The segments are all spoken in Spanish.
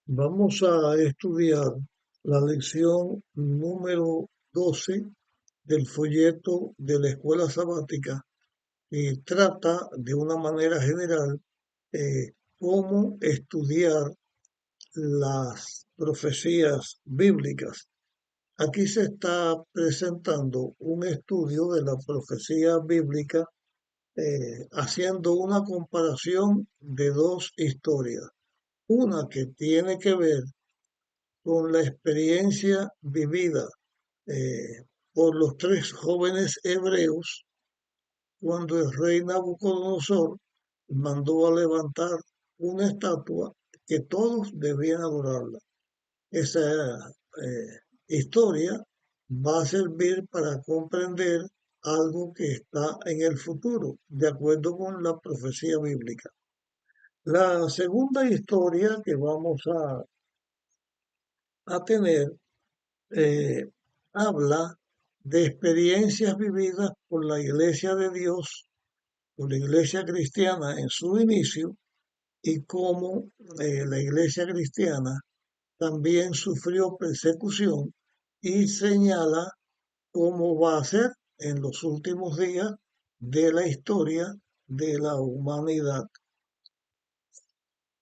Vamos a estudiar la lección número 12 del folleto de la escuela sabática y trata de una manera general cómo estudiar las profecías bíblicas. Aquí se está presentando un estudio de la profecía bíblica haciendo una comparación de dos historias. Una que tiene que ver con la experiencia vivida eh, por los tres jóvenes hebreos cuando el rey Nabucodonosor mandó a levantar una estatua que todos debían adorarla. Esa historia va a servir para comprender algo que está en el futuro, de acuerdo con la profecía bíblica. La segunda historia que vamos a tener eh, habla de experiencias vividas por la Iglesia de Dios, por la Iglesia cristiana en su inicio y cómo la Iglesia cristiana también sufrió persecución y señala cómo va a ser en los últimos días de la historia de la humanidad.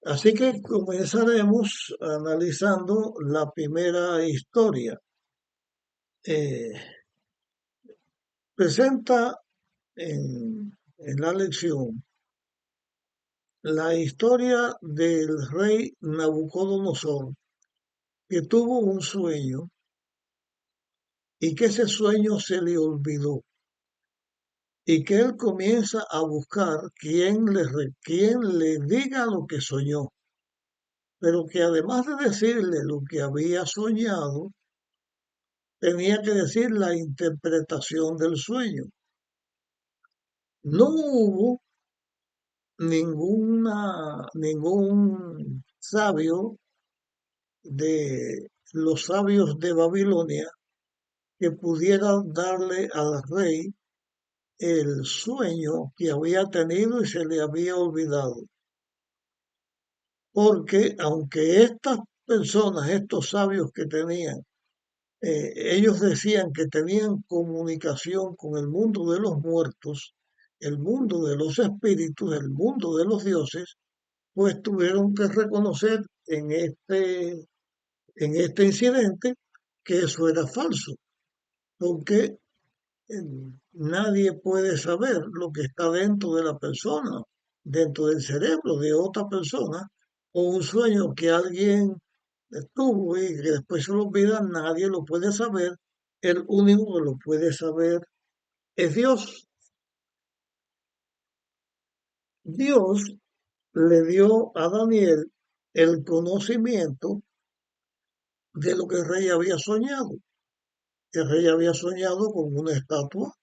Así que comenzaremos analizando la primera historia. Eh, Presenta en la lección la historia del rey Nabucodonosor, que tuvo un sueño y que ese sueño se le olvidó y que él comienza a buscar quien le diga lo que soñó, pero que además de decirle lo que había soñado, tenía que decir la interpretación del sueño. No hubo ningún sabio de los sabios de Babilonia que pudiera darle al rey el sueño que había tenido y se le había olvidado. Porque aunque estas personas, estos sabios que tenían, ellos decían que tenían comunicación con el mundo de los muertos, el mundo de los espíritus, el mundo de los dioses, pues tuvieron que reconocer en este incidente que eso era falso, porque nadie puede saber lo que está dentro de la persona, dentro del cerebro de otra persona, o un sueño que alguien tuvo y que después se lo olvida, nadie lo puede saber. El único que lo puede saber es Dios. Dios le dio a Daniel el conocimiento de lo que el rey había soñado. El rey había soñado con una estatua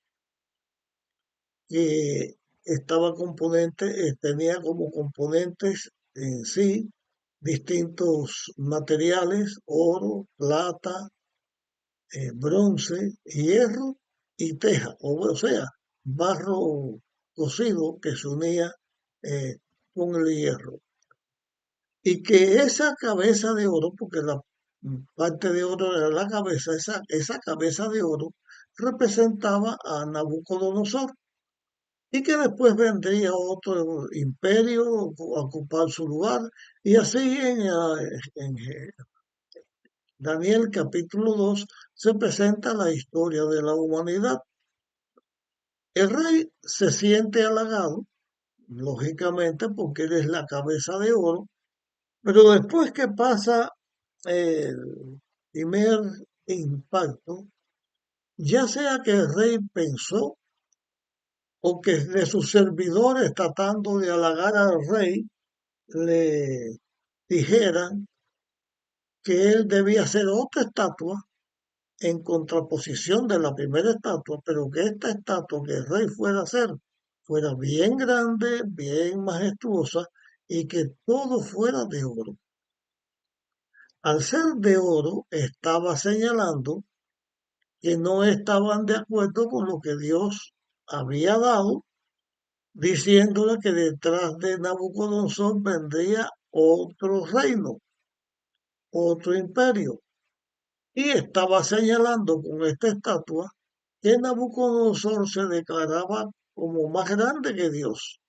que tenía como componentes en sí distintos materiales: oro, plata, bronce, hierro y teja, o sea, barro cocido que se unía eh, con el hierro. Y que esa cabeza de oro, porque la parte de oro era la cabeza, esa cabeza de oro representaba a Nabucodonosor y que después vendría otro imperio a ocupar su lugar. Y así en Daniel capítulo 2 se presenta la historia de la humanidad. El rey se siente halagado, lógicamente, porque él es la cabeza de oro, pero después que pasa el primer impacto, ya sea que el rey pensó o que de sus servidores tratando de halagar al rey le dijeran que él debía hacer otra estatua en contraposición de la primera estatua, pero que esta estatua que el rey fuera a hacer fuera bien grande, bien majestuosa y que todo fuera de oro. Al ser de oro, estaba señalando que no estaban de acuerdo con lo que Dios había dado, diciéndole que detrás de Nabucodonosor vendría otro reino. otro imperio. Y estaba señalando con esta estatua que Nabucodonosor se declaraba como más grande que Dios,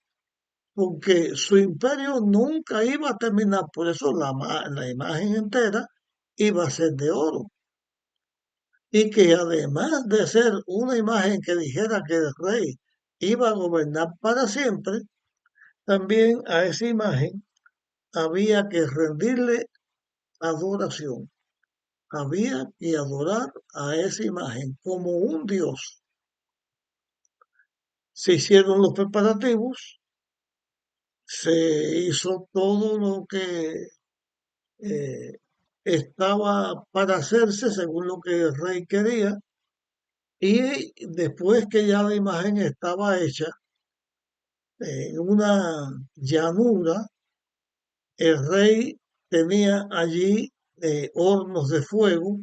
porque su imperio nunca iba a terminar, por eso la imagen entera iba a ser de oro. Y que además de ser una imagen que dijera que el rey iba a gobernar para siempre, también a esa imagen había que rendirle adoración. Había que adorar a esa imagen como un dios. Se hicieron los preparativos, se hizo todo lo que eh, estaba para hacerse según lo que el rey quería, y después que ya la imagen estaba hecha en una llanura, el rey tenía allí hornos de fuego,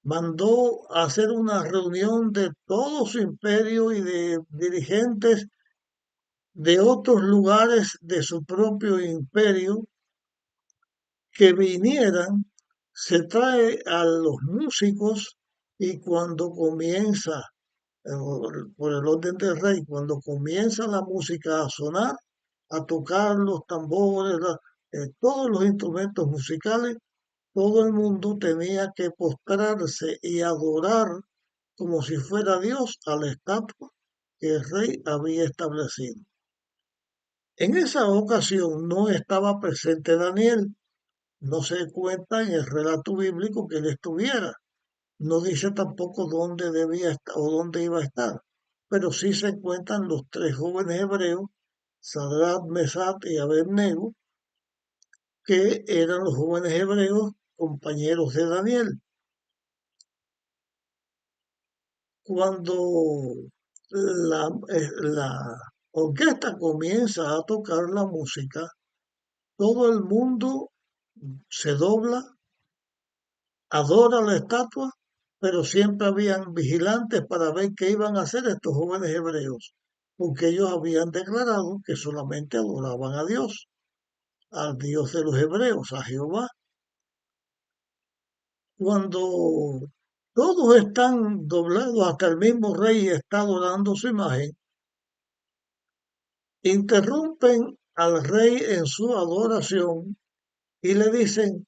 mandó a hacer una reunión de todo su imperio y de dirigentes de otros lugares de su propio imperio que vinieran, se trae a los músicos y cuando comienza, por el orden del rey, cuando comienza la música a sonar, a tocar los tambores, todos los instrumentos musicales, todo el mundo tenía que postrarse y adorar como si fuera Dios a la estatua que el rey había establecido. En esa ocasión no estaba presente Daniel, no se cuenta en el relato bíblico que él estuviera, no dice tampoco dónde debía estar o dónde iba a estar, pero sí se cuentan los tres jóvenes hebreos, Sadrach, Mesach y Abednego, que eran los jóvenes hebreos compañeros de Daniel. Cuando la orquesta comienza a tocar la música, todo el mundo se dobla, adora la estatua, pero siempre habían vigilantes para ver qué iban a hacer estos jóvenes hebreos, porque ellos habían declarado que solamente adoraban a Dios, al Dios de los hebreos, a Jehová. Cuando todos están doblados, hasta el mismo rey está adorando su imagen, interrumpen al rey en su adoración y le dicen,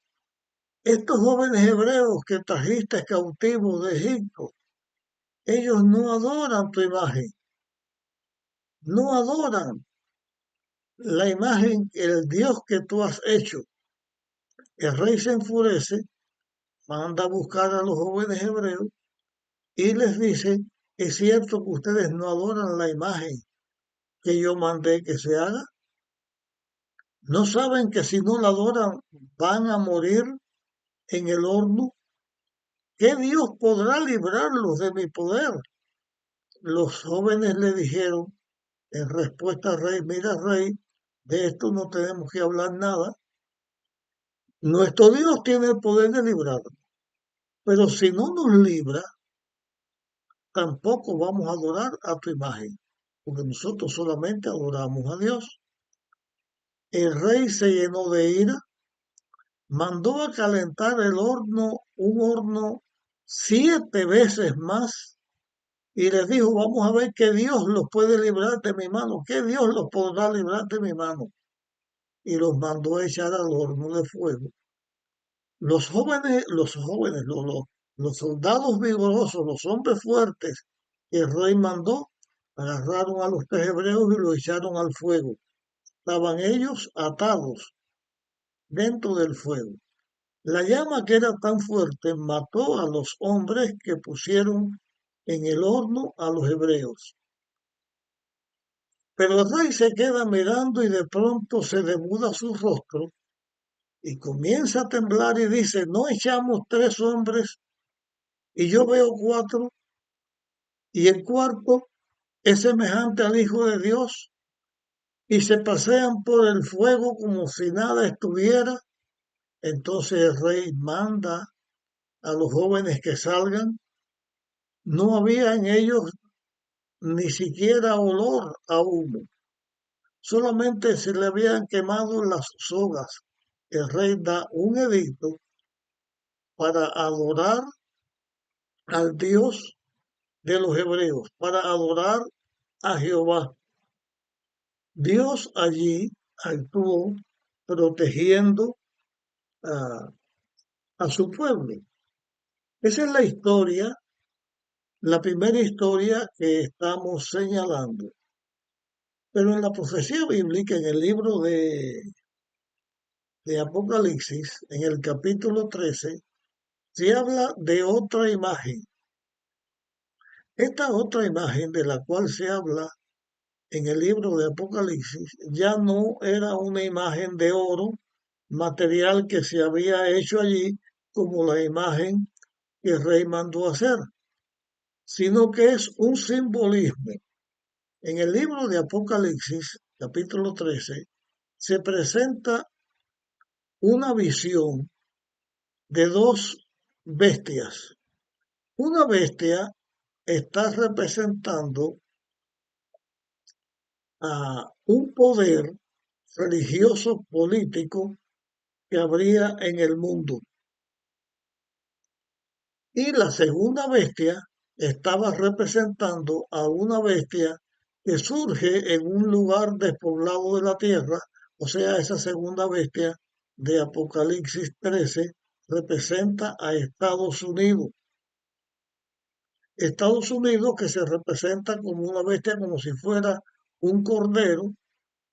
estos jóvenes hebreos que trajiste cautivos de Egipto, ellos no adoran tu imagen, no adoran la imagen, el Dios que tú has hecho. El rey se enfurece, manda a buscar a los jóvenes hebreos y les dice, es cierto que ustedes no adoran la imagen que yo mandé que se haga. ¿No saben que si no la adoran van a morir en el horno? ¿Qué Dios podrá librarlos de mi poder? Los jóvenes le dijeron en respuesta al rey, mira rey, de esto no tenemos que hablar nada. Nuestro Dios tiene el poder de librarnos, pero si no nos libra, tampoco vamos a adorar a tu imagen, porque nosotros solamente adoramos a Dios. El rey se llenó de ira, mandó a calentar un horno 7 veces más, y les dijo, vamos a ver qué Dios los puede librar de mi mano, qué Dios los podrá librar de mi mano. Y los mandó a echar al horno de fuego. Los soldados vigorosos, los hombres fuertes que el rey mandó, agarraron a los tres hebreos y los echaron al fuego. Estaban ellos atados dentro del fuego. La llama que era tan fuerte mató a los hombres que pusieron en el horno a los hebreos. Pero el rey se queda mirando y de pronto se demuda su rostro y comienza a temblar y dice, no echamos 3 hombres y yo veo 4 y el cuarto es semejante al Hijo de Dios y se pasean por el fuego como si nada estuviera. Entonces el rey manda a los jóvenes que salgan. No había en ellos ni siquiera olor a humo, solamente se le habían quemado las sogas. el rey da un edicto para adorar al Dios de los hebreos, para adorar a Jehová. Dios allí actuó protegiendo a, a su pueblo. Esa es la historia, la primera historia que estamos señalando. Pero en la profecía bíblica, en el libro de Apocalipsis, en el capítulo 13, se habla de otra imagen. Esta otra imagen de la cual se habla en el libro de Apocalipsis ya no era una imagen de oro material que se había hecho allí como la imagen que el rey mandó hacer, sino que es un simbolismo. En el libro de Apocalipsis, capítulo 13, se presenta una visión de dos bestias. Una bestia está representando a un poder religioso político que habría en el mundo. Y la segunda bestia estaba representando a una bestia que surge en un lugar despoblado de la tierra, o sea, esa segunda bestia de Apocalipsis 13 representa a Estados Unidos. Estados Unidos que se representa como una bestia, como si fuera un cordero,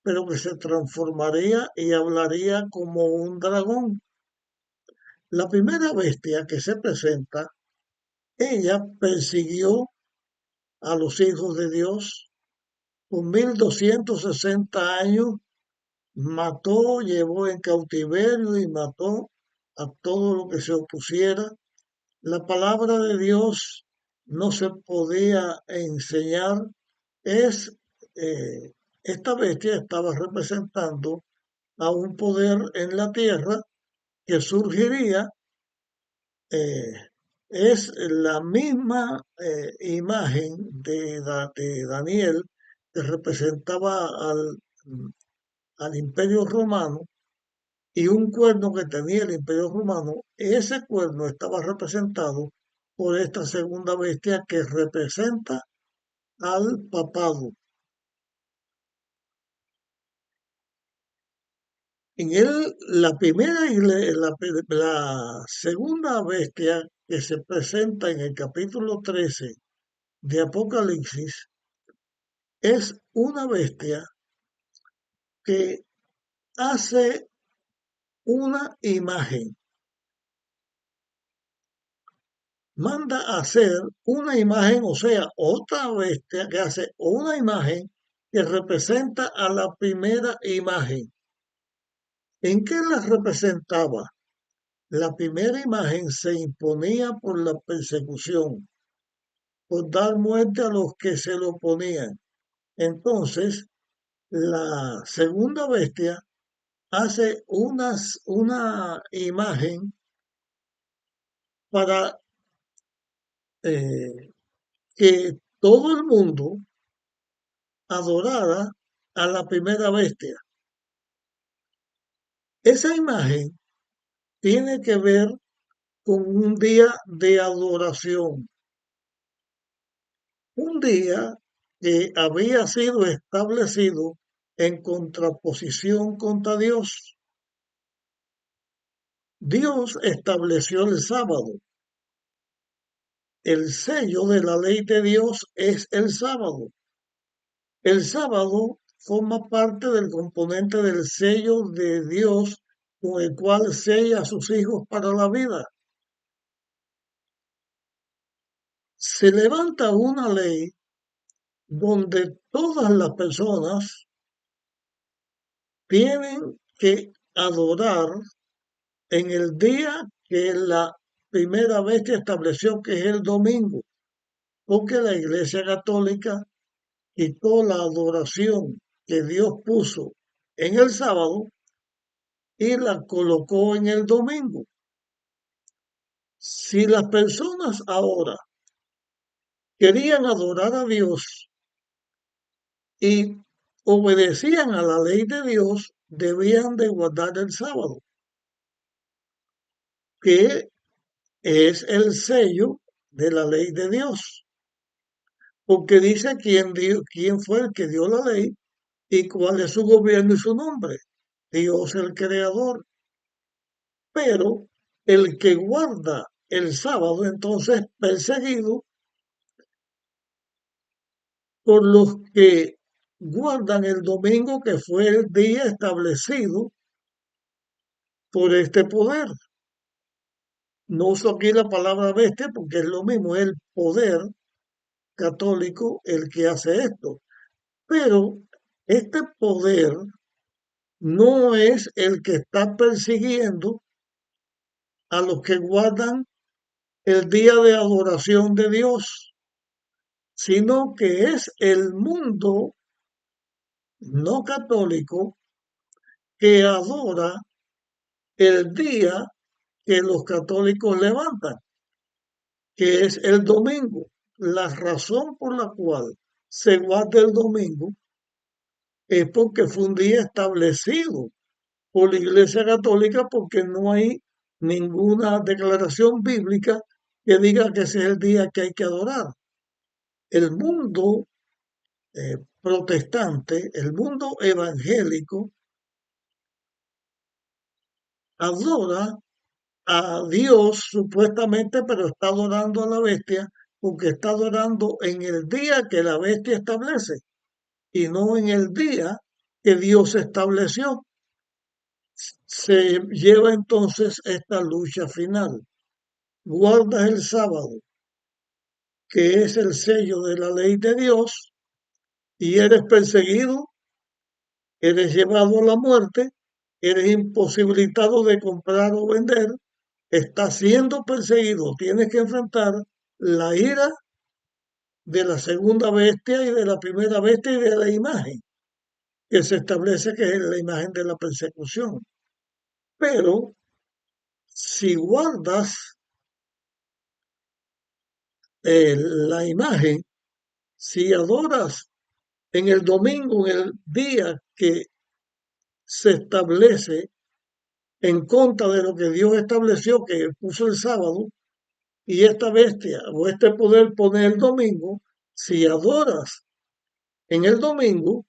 pero que se transformaría y hablaría como un dragón. La primera bestia que se presenta, ella persiguió a los hijos de Dios por 1260 años, mató, llevó en cautiverio y mató a todo lo que se opusiera. La palabra de Dios no se podía enseñar. Es esta bestia estaba representando a un poder en la tierra que surgiría. eh, es la misma imagen de Daniel que representaba al Imperio Romano y un cuerno que tenía el Imperio Romano. Ese cuerno estaba representado por esta segunda bestia que representa al papado. La primera la segunda bestia que se presenta en el capítulo 13 de Apocalipsis es una bestia que hace una imagen, manda a hacer una imagen, o sea, otra bestia que hace una imagen que representa a la primera imagen. ¿En qué la representaba? La primera imagen se imponía por la persecución, por dar muerte a los que se lo oponían. Entonces, la segunda bestia hace una imagen para eh, que todo el mundo adorara a la primera bestia. Esa imagen tiene que ver con un día de adoración, un día que había sido establecido en contraposición contra Dios. Dios estableció el sábado. El sello de la ley de Dios es el sábado. El sábado forma parte del componente del sello de Dios con el cual sella a sus hijos para la vida. Se levanta una ley donde todas las personas tienen que adorar en el día que la primera vez que estableció, que es el domingo, porque la Iglesia Católica quitó la adoración que Dios puso en el sábado y la colocó en el domingo. Si las personas ahora querían adorar a Dios y obedecían a la ley de Dios, debían de guardar el sábado. que es el sello de la ley de Dios, porque dice quién fue el que dio la ley y cuál es su gobierno y su nombre. Dios el creador. Pero el que guarda el sábado entonces perseguido por los que guardan el domingo, que fue el día establecido por este poder. No uso aquí la palabra bestia porque es lo mismo, es el poder católico el que hace esto. Pero este poder no es el que está persiguiendo a los que guardan el día de adoración de Dios, sino que es el mundo no católico que adora el día que los católicos levantan, que es el domingo. La razón por la cual se guarda el domingo es porque fue un día establecido por la Iglesia Católica, porque no hay ninguna declaración bíblica que diga que ese es el día que hay que adorar. El mundo protestante, el mundo evangélico, adora a Dios supuestamente, pero está adorando a la bestia porque está adorando en el día que la bestia establece y no en el día que Dios estableció. Se lleva entonces esta lucha final. Guardas el sábado, que es el sello de la ley de Dios, y eres perseguido, eres llevado a la muerte, eres imposibilitado de comprar o vender, estás siendo perseguido, tienes que enfrentar la ira de la segunda bestia y de la primera bestia y de la imagen que se establece que es la imagen de la persecución. Pero si guardas la imagen, si adoras en el domingo, en el día que se establece en contra de lo que Dios estableció, que puso el sábado, y esta bestia o este poder pone el domingo, si adoras en el domingo,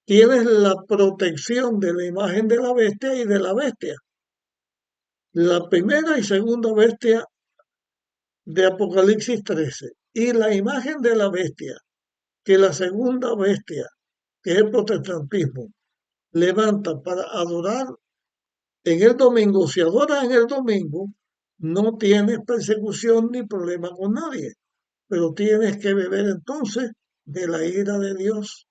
tienes la protección de la imagen de la bestia y de la bestia. La primera y segunda bestia de Apocalipsis 13 y la imagen de la bestia, que la segunda bestia, que es el protestantismo, levanta para adorar en el domingo. Si adoras en el domingo, no tienes persecución ni problema con nadie, pero tienes que beber entonces de la ira de Dios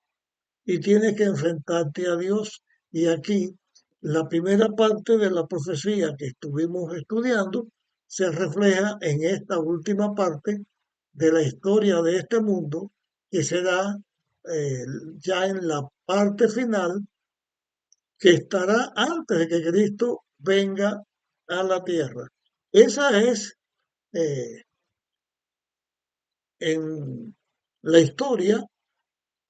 y tienes que enfrentarte a Dios. Y aquí la primera parte de la profecía que estuvimos estudiando se refleja en esta última parte de la historia de este mundo que se da eh, ya en la parte final, que estará antes de que Cristo venga a la tierra. Esa es eh, en la historia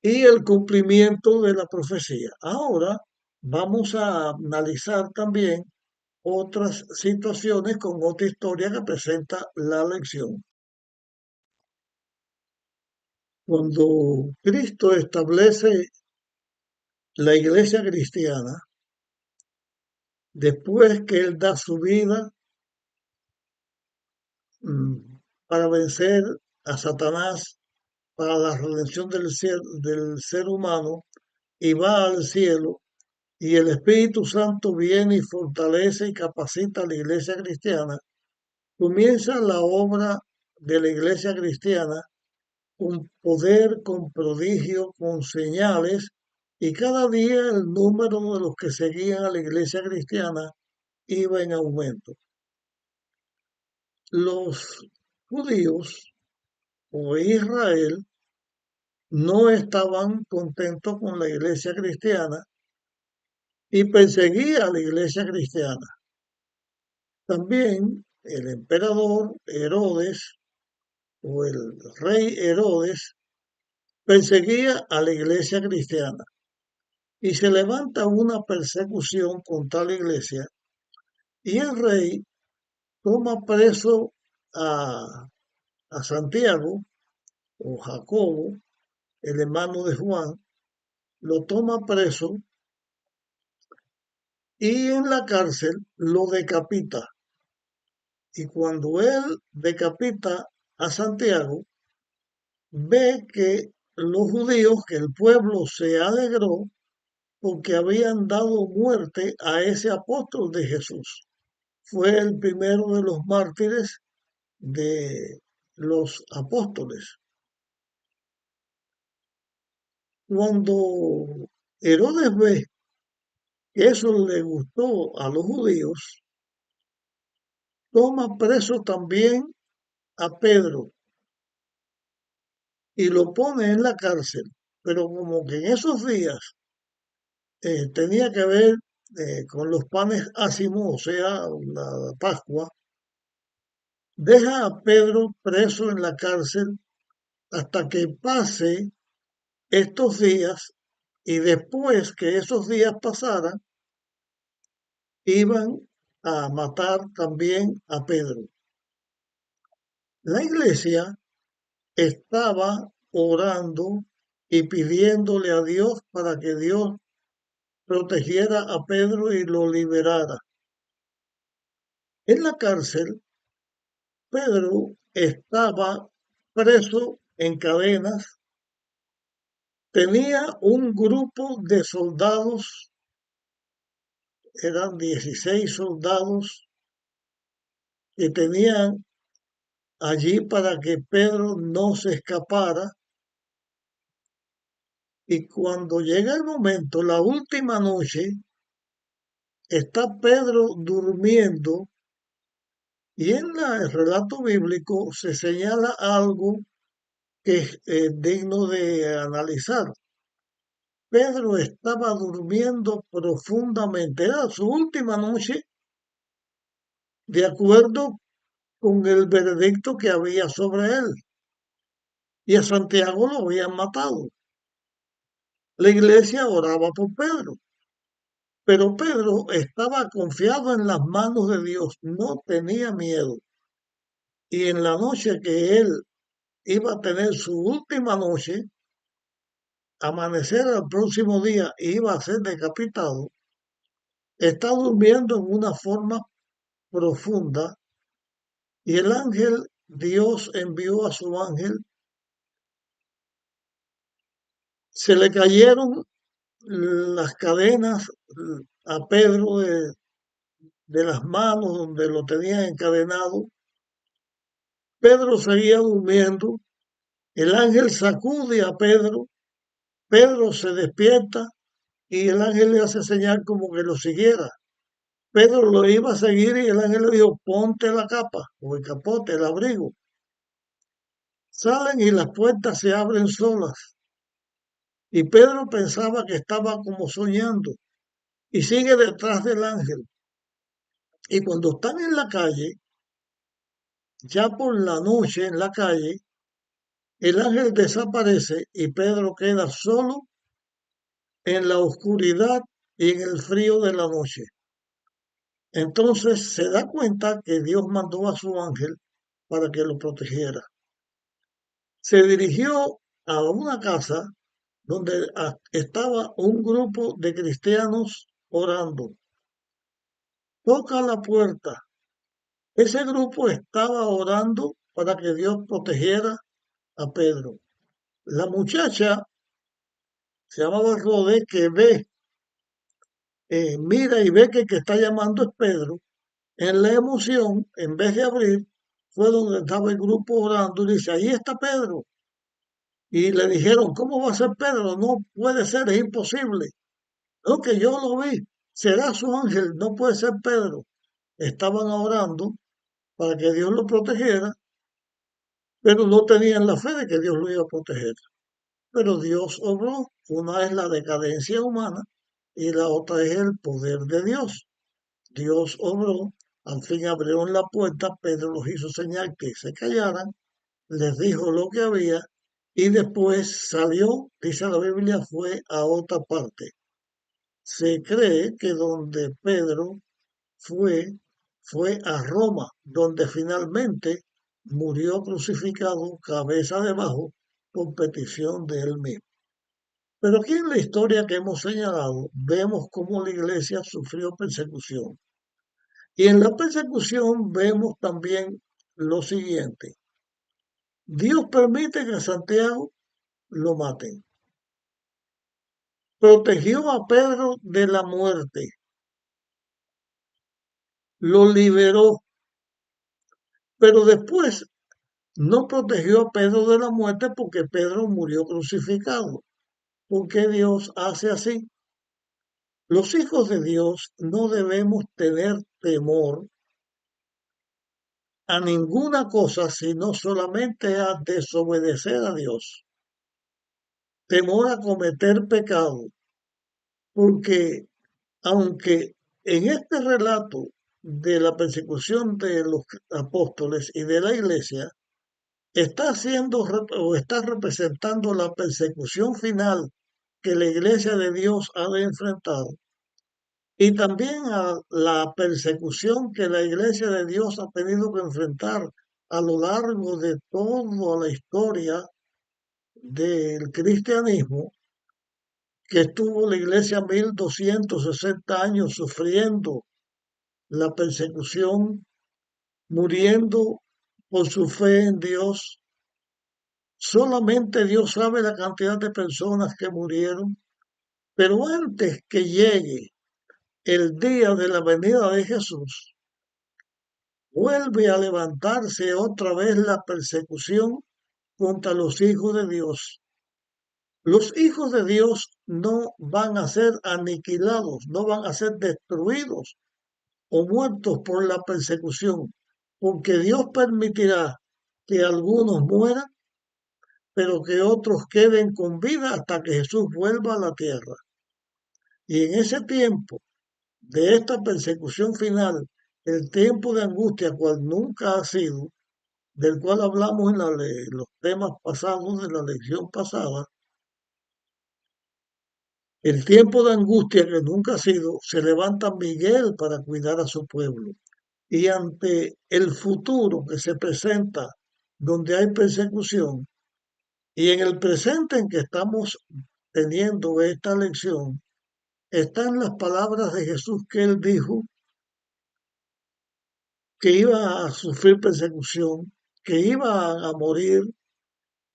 y el cumplimiento de la profecía. Ahora vamos a analizar también otras situaciones con otra historia que presenta la lección. Cuando Cristo establece la iglesia cristiana, después que Él da su vida mm, para vencer a Satanás, para la redención del ser humano, y va al cielo, y el Espíritu Santo viene y fortalece y capacita a la iglesia cristiana, comienza la obra de la iglesia cristiana con poder, con prodigio, con señales, y cada día el número de los que seguían a la iglesia cristiana iba en aumento. Los judíos o Israel no estaban contentos con la iglesia cristiana y perseguía a la iglesia cristiana. También el emperador Herodes o el rey Herodes perseguía a la iglesia cristiana y se levanta una persecución contra la iglesia y el rey toma preso a, a Santiago o Jacobo, el hermano de Juan, lo toma preso y en la cárcel lo decapita. Y cuando él decapita a Santiago, ve que los judíos, que el pueblo se alegró porque habían dado muerte a ese apóstol de Jesús. Fue el primero de los mártires de los apóstoles. Cuando Herodes ve que eso le gustó a los judíos, toma preso también a Pedro y lo pone en la cárcel. Pero como que en esos días tenía que ver con los panes ácimos, o sea, la Pascua, deja a Pedro preso en la cárcel hasta que pase estos días y después que esos días pasaran, iban a matar también a Pedro. La iglesia estaba orando y pidiéndole a Dios para que Dios protegiera a Pedro y lo liberara. En la cárcel, Pedro estaba preso en cadenas, tenía un grupo de soldados, eran 16 soldados que tenían allí para que Pedro no se escapara. Y cuando llega el momento, la última noche, está Pedro durmiendo y en el relato bíblico se señala algo que es digno de analizar. Pedro estaba durmiendo profundamente. Era su última noche, de acuerdo con el veredicto que había sobre él. Y a Santiago lo habían matado. La iglesia oraba por Pedro, pero Pedro estaba confiado en las manos de Dios, no tenía miedo. Y en la noche que él iba a tener su última noche, amanecer al próximo día e iba a ser decapitado, está durmiendo en una forma profunda y el ángel, Dios envió a su ángel, se le cayeron las cadenas a Pedro de las manos donde lo tenían encadenado. Pedro seguía durmiendo, el ángel sacude a Pedro, Pedro se despierta y el ángel le hace señal como que lo siguiera. Pedro lo iba a seguir y el ángel le dijo, ponte la capa o el capote, el abrigo. Salen y las puertas se abren solas. Y Pedro pensaba que estaba como soñando y sigue detrás del ángel. Y cuando están en la calle, ya por la noche en la calle, el ángel desaparece y Pedro queda solo en la oscuridad y en el frío de la noche. Entonces se da cuenta que Dios mandó a su ángel para que lo protegiera. Se dirigió a una casa donde estaba un grupo de cristianos orando. Toca la puerta. Ese grupo estaba orando para que Dios protegiera a Pedro. La muchacha se llamaba Rode, que ve, mira y ve que el que está llamando es Pedro. En la emoción, en vez de abrir, fue donde estaba el grupo orando y dice, ahí está Pedro. Y le dijeron, ¿cómo va a ser Pedro? No puede ser, es imposible. No, que yo lo vi, será su ángel, no puede ser Pedro. Estaban orando para que Dios lo protegiera, pero no tenían la fe de que Dios lo iba a proteger. Pero Dios obró. Una es la decadencia humana y la otra es el poder de Dios. Dios obró, al fin abrieron la puerta, Pedro los hizo señal que se callaran, les dijo lo que había y después salió, dice la Biblia, fue a otra parte. Se cree que donde Pedro fue fue a Roma, donde finalmente murió crucificado cabeza debajo por petición de él mismo. Pero aquí en la historia que hemos señalado vemos cómo la iglesia sufrió persecución. Y en la persecución vemos también lo siguiente. Dios permite que a Santiago lo maten. Protegió a Pedro de la muerte. Lo liberó. Pero después no protegió a Pedro de la muerte porque Pedro murió crucificado. ¿Por qué Dios hace así? Los hijos de Dios no debemos tener temor a ninguna cosa, sino solamente a desobedecer a Dios. Temor a cometer pecado, porque aunque en este relato de la persecución de los apóstoles y de la iglesia, está haciendo o está representando la persecución final que la iglesia de Dios ha de enfrentar y también a la persecución que la iglesia de Dios ha tenido que enfrentar a lo largo de toda la historia del cristianismo, que estuvo la iglesia 1260 años sufriendo la persecución, muriendo por su fe en Dios. Solamente Dios sabe la cantidad de personas que murieron, pero antes que llegue el día de la venida de Jesús, vuelve a levantarse otra vez la persecución contra los hijos de Dios. Los hijos de Dios no van a ser aniquilados, no van a ser destruidos o muertos por la persecución, porque Dios permitirá que algunos mueran, pero que otros queden con vida hasta que Jesús vuelva a la tierra. Y en ese tiempo de esta persecución final, el tiempo de angustia, cual nunca ha sido, del cual hablamos en los temas pasados de la lección pasada, el tiempo de angustia que nunca ha sido, se levanta Miguel para cuidar a su pueblo. Y ante el futuro que se presenta, donde hay persecución, y en el presente en que estamos teniendo esta lección, están las palabras de Jesús que él dijo que iba a sufrir persecución, que iba a morir,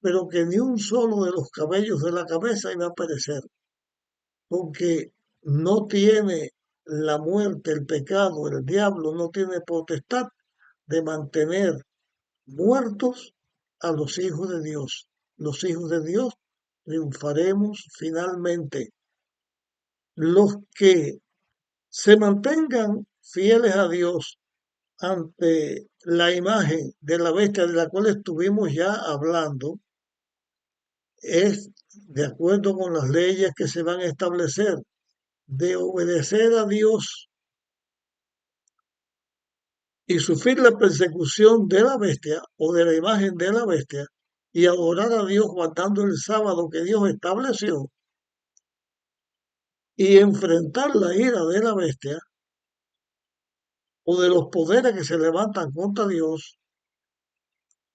pero que ni un solo de los cabellos de la cabeza iba a perecer, porque no tiene la muerte, el pecado, el diablo, no tiene potestad de mantener muertos a los hijos de Dios. Los hijos de Dios triunfaremos finalmente. Los que se mantengan fieles a Dios ante la imagen de la bestia de la cual estuvimos ya hablando, es de acuerdo con las leyes que se van a establecer, de obedecer a Dios y sufrir la persecución de la bestia o de la imagen de la bestia y adorar a Dios guardando el sábado que Dios estableció y enfrentar la ira de la bestia o de los poderes que se levantan contra Dios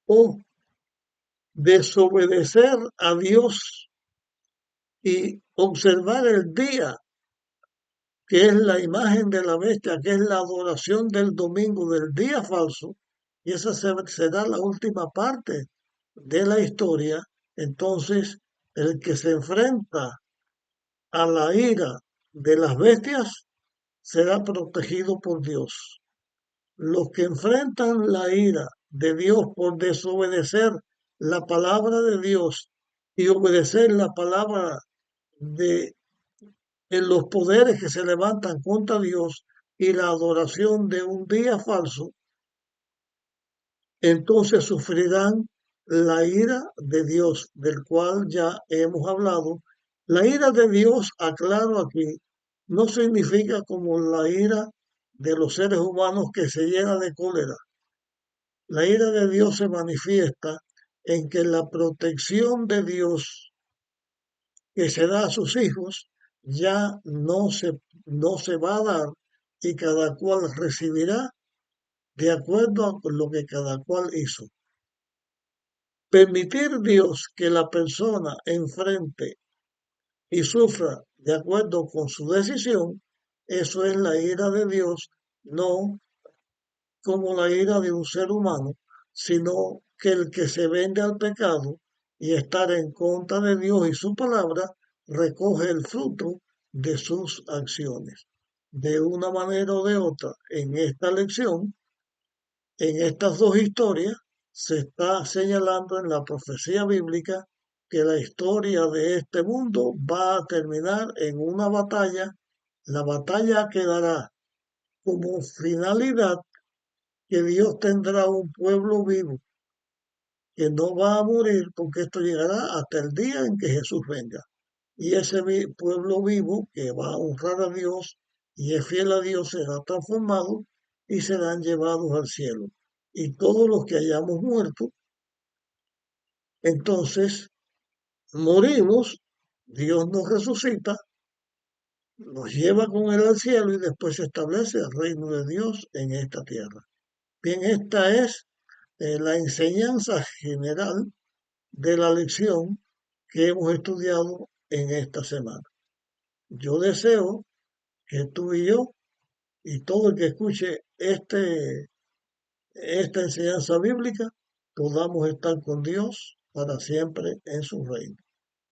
o desobedecer a Dios y observar el día, que es la imagen de la bestia, que es la adoración del domingo, del día falso, y esa será la última parte de la historia. Entonces, el que se enfrenta a la ira de las bestias será protegido por Dios. Los que enfrentan la ira de Dios por desobedecer la palabra de Dios y obedecer la palabra de en los poderes que se levantan contra Dios y la adoración de un día falso, entonces sufrirán la ira de Dios, del cual ya hemos hablado. La ira de Dios, aclaro aquí, no significa como la ira de los seres humanos que se llena de cólera. La ira de Dios se manifiesta en que la protección de Dios que se da a sus hijos ya no se va a dar y cada cual recibirá de acuerdo a lo que cada cual hizo. Permitir Dios que la persona enfrente y sufra de acuerdo con su decisión, eso es la ira de Dios, no como la ira de un ser humano, sino que el que se vende al pecado y estar en contra de Dios y su palabra, recoge el fruto de sus acciones. De una manera o de otra, en esta lección, en estas dos historias, se está señalando en la profecía bíblica que la historia de este mundo va a terminar en una batalla. La batalla quedará como finalidad que Dios tendrá un pueblo vivo que no va a morir porque esto llegará hasta el día en que Jesús venga. Y ese pueblo vivo que va a honrar a Dios y es fiel a Dios será transformado y serán llevados al cielo. Y todos los que hayamos muerto, entonces morimos, Dios nos resucita, nos lleva con él al cielo y después se establece el reino de Dios en esta tierra. Bien, esta es la enseñanza general de la lección que hemos estudiado en esta semana. Yo deseo que tú y yo y todo el que escuche esta enseñanza bíblica podamos estar con Dios para siempre en su reino.